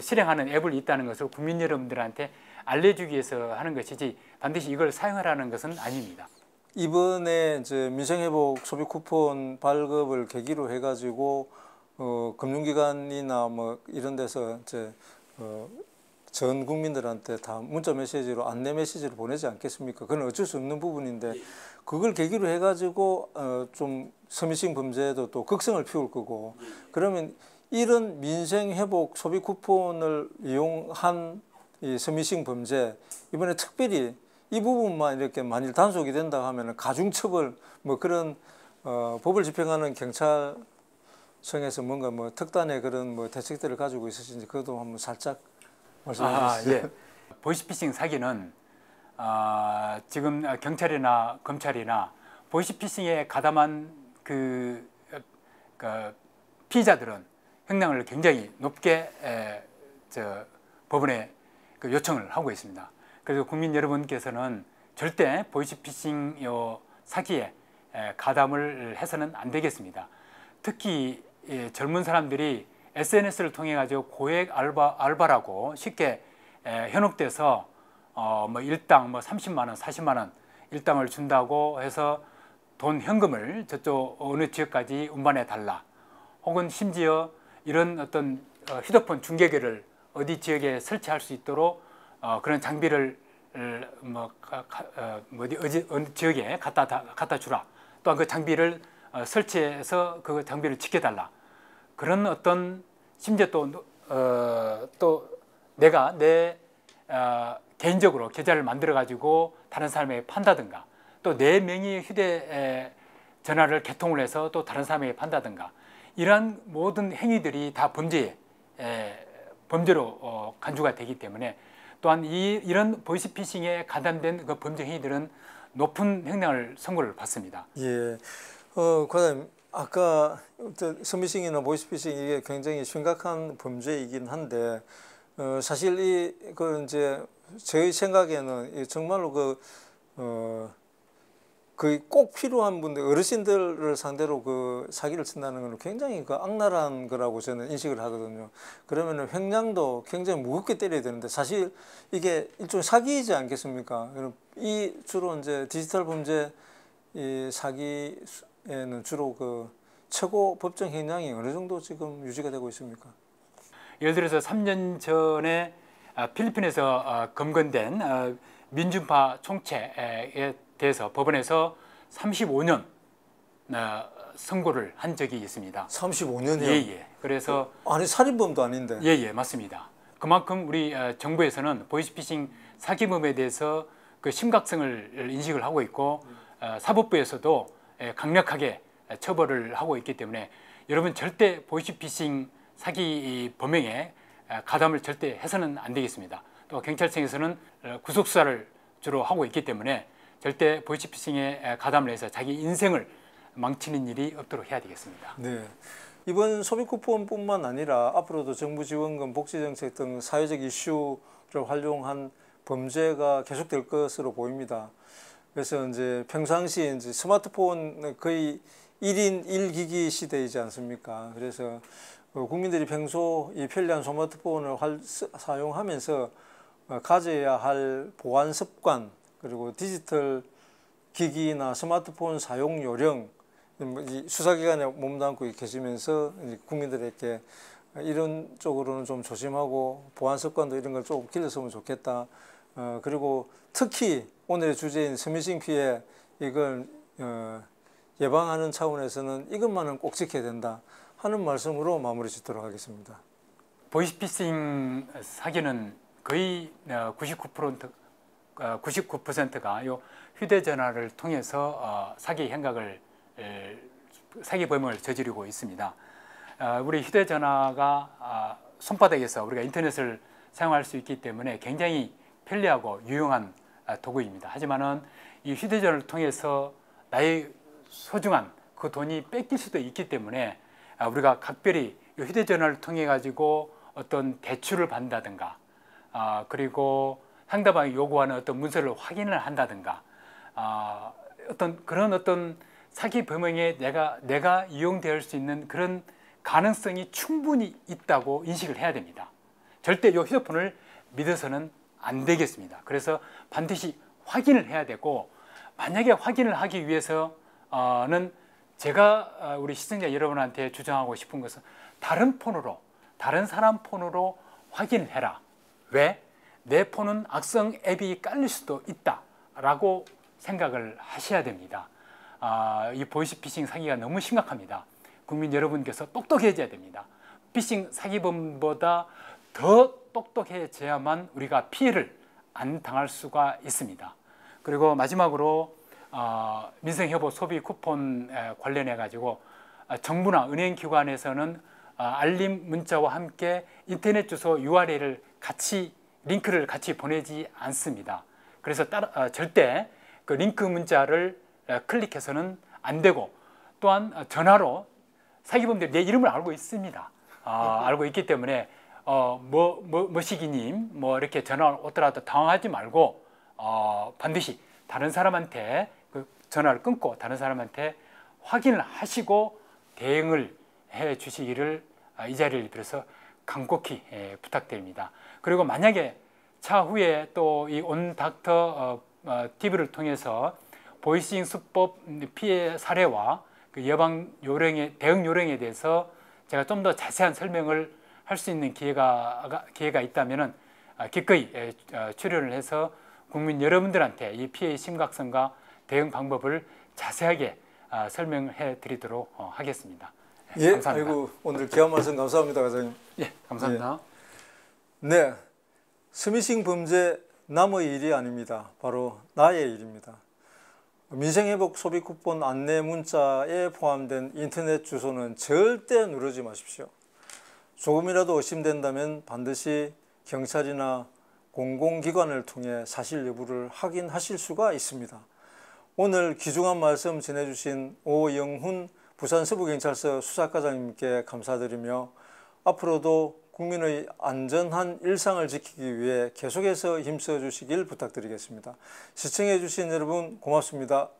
실행하는 앱을 있다는 것을 국민 여러분들한테 알려주기 위해서 하는 것이지 반드시 이걸 사용하라는 것은 아닙니다. 이번에 이제 민생회복 소비 쿠폰 발급을 계기로 해가지고 금융기관이나 뭐 이런 데서 이제 전 국민들한테 다 문자 메시지로 안내 메시지를 보내지 않겠습니까? 그건 어쩔 수 없는 부분인데 그걸 계기로 해가지고 좀 서미싱 범죄도 또 극성을 피울 거고 그러면 이런 민생회복 소비 쿠폰을 이용한 이 서미싱 범죄 이번에 특별히 이 부분만 이렇게 만일 단속이 된다 하면 가중처벌 뭐 그런 법을 집행하는 경찰청에서 뭔가 뭐 특단의 그런 뭐 대책들을 가지고 있으신지 그것도 한번 살짝 말씀해 주시죠. 예. 보이스피싱 사기는 지금 경찰이나 검찰이나 보이스피싱에 가담한 그 피의자들은 형량을 굉장히 높게 법원에 그 요청을 하고 있습니다. 그래서 국민 여러분께서는 절대 보이스피싱 사기에 가담을 해서는 안 되겠습니다. 특히 젊은 사람들이 SNS를 통해 가지고 고액 알바라고 쉽게 현혹돼서 뭐 일당 뭐 30만 원, 40만 원 일당을 준다고 해서 돈 현금을 저쪽 어느 지역까지 운반해 달라. 혹은 심지어 이런 어떤 휴대폰 중계기를 어디 지역에 설치할 수 있도록 그런 장비를 어느 지역에 갖다 주라. 또한 그 장비를 설치해서 그 장비를 지켜달라. 그런 어떤 심지어 또 내가 내 개인적으로 계좌를 만들어 가지고 다른 사람에게 판다든가 또 내 명의의 휴대전화를 개통을 해서 또 다른 사람에게 판다든가 이러한 모든 행위들이 다 범죄로 간주가 되기 때문에 또한 이런 보이스피싱에 가담된 그 범죄 행위들은 높은 형량을 선고를 받습니다. 예, 과장님 아까 서미싱이나 보이스피싱 이게 굉장히 심각한 범죄이긴 한데 사실 그 이제 저희 생각에는 정말로 꼭 필요한 분들 어르신들을 상대로 그 사기를 친다는 건 굉장히 그 악랄한 거라고 저는 인식을 하거든요. 그러면은 횡령도 굉장히 무겁게 때려야 되는데 사실 이게 일종의 사기이지 않겠습니까? 이 주로 이제 디지털 범죄 이 사기에는 주로 그 최고 법정 형량이 어느 정도 지금 유지가 되고 있습니까? 예를 들어서 3년 전에 필리핀에서 검건된 민준파 총체에 대해서 법원에서 35년 선고를 한 적이 있습니다. 35년이요? 예. 그래서 아니 살인범도 아닌데. 예, 맞습니다. 그만큼 우리 정부에서는 보이스피싱 사기범에 대해서 그 심각성을 인식을 하고 있고 사법부에서도 강력하게 처벌을 하고 있기 때문에 여러분 절대 보이스피싱 사기 범행에 가담을 절대 해서는 안 되겠습니다. 또 경찰청에서는 구속 수사를 주로 하고 있기 때문에 절대 보이스피싱에 가담을 해서 자기 인생을 망치는 일이 없도록 해야 되겠습니다. 네. 이번 소비쿠폰뿐만 아니라 앞으로도 정부 지원금, 복지정책 등 사회적 이슈를 활용한 범죄가 계속될 것으로 보입니다. 그래서 이제 평상시 이제 스마트폰 거의 1인 1기기 시대이지 않습니까? 그래서 국민들이 평소 이 편리한 스마트폰을 사용하면서 가져야 할 보안 습관 그리고 디지털 기기나 스마트폰 사용 요령 수사기관에 몸담고 계시면서 국민들에게 이런 쪽으로는 좀 조심하고 보안 습관도 이런 걸 좀 길렀으면 좋겠다. 그리고 특히 오늘의 주제인 서미싱 피해 이걸 예방하는 차원에서는 이것만은 꼭 지켜야 된다 하는 말씀으로 마무리 짓도록 하겠습니다. 보이스피싱 사기는 거의 99%가 요 휴대전화를 통해서 사기 행각을 사기 범행을 저지르고 있습니다. 우리 휴대전화가 손바닥에서 우리가 인터넷을 사용할 수 있기 때문에 굉장히 편리하고 유용한 도구입니다. 하지만은 이 휴대전화를 통해서 나의 소중한 그 돈이 뺏길 수도 있기 때문에 우리가 각별히 휴대전화를 통해 가지고 어떤 대출을 받는다든가 그리고 상대방이 요구하는 어떤 문서를 확인을 한다든가 어떤 사기 범행에 내가 이용될 수 있는 그런 가능성이 충분히 있다고 인식을 해야 됩니다. 절대 이 휴대폰을 믿어서는 안 되겠습니다. 그래서 반드시 확인을 해야 되고, 만약에 확인을 하기 위해서는 제가 우리 시청자 여러분한테 주장하고 싶은 것은 다른 폰으로, 다른 사람 폰으로 확인을 해라. 왜? 내 폰은 악성 앱이 깔릴 수도 있다라고 생각을 하셔야 됩니다. 이 보이스피싱 사기가 너무 심각합니다. 국민 여러분께서 똑똑해져야 됩니다. 피싱 사기범보다 더 똑똑해져야만 우리가 피해를 안 당할 수가 있습니다. 그리고 마지막으로 민생회복 소비 쿠폰 관련해 가지고 정부나 은행기관에서는 알림 문자와 함께 인터넷 주소 URL을 같이, 링크를 같이 보내지 않습니다. 그래서 절대 그 링크 문자를 클릭해서는 안 되고, 또한 전화로 사기범들이 내 이름을 알고 있습니다. 알고 있기 때문에 뭐시기님 뭐 이렇게 전화 오더라도 당황하지 말고 반드시 다른 사람한테 그 전화를 끊고 다른 사람한테 확인을 하시고 대응을 해 주시기를 이 자리를 빌어서 간곡히 부탁드립니다. 그리고 만약에 차후에 또 이 온닥터 TV를 통해서 보이싱 수법 피해 사례와 그 예방 요령의 대응 요령에 대해서 제가 좀 더 자세한 설명을 할 수 있는 기회가 있다면은 기꺼이 출연을 해서 국민 여러분들한테 이 피해의 심각성과 대응 방법을 자세하게 설명해 드리도록 하겠습니다. 예, 감사합니다. 아이고 오늘 귀한 말씀 감사합니다, 과장님. 예, 감사합니다. 네, 스미싱 범죄 남의 일이 아닙니다. 바로 나의 일입니다. 민생회복 소비 쿠폰 안내 문자에 포함된 인터넷 주소는 절대 누르지 마십시오. 조금이라도 의심된다면 반드시 경찰이나 공공기관을 통해 사실 여부를 확인하실 수가 있습니다. 오늘 귀중한 말씀 전해주신 오영훈 부산서부경찰서 수사과장님께 감사드리며 앞으로도 국민의 안전한 일상을 지키기 위해 계속해서 힘써 주시길 부탁드리겠습니다. 시청해 주신 여러분 고맙습니다.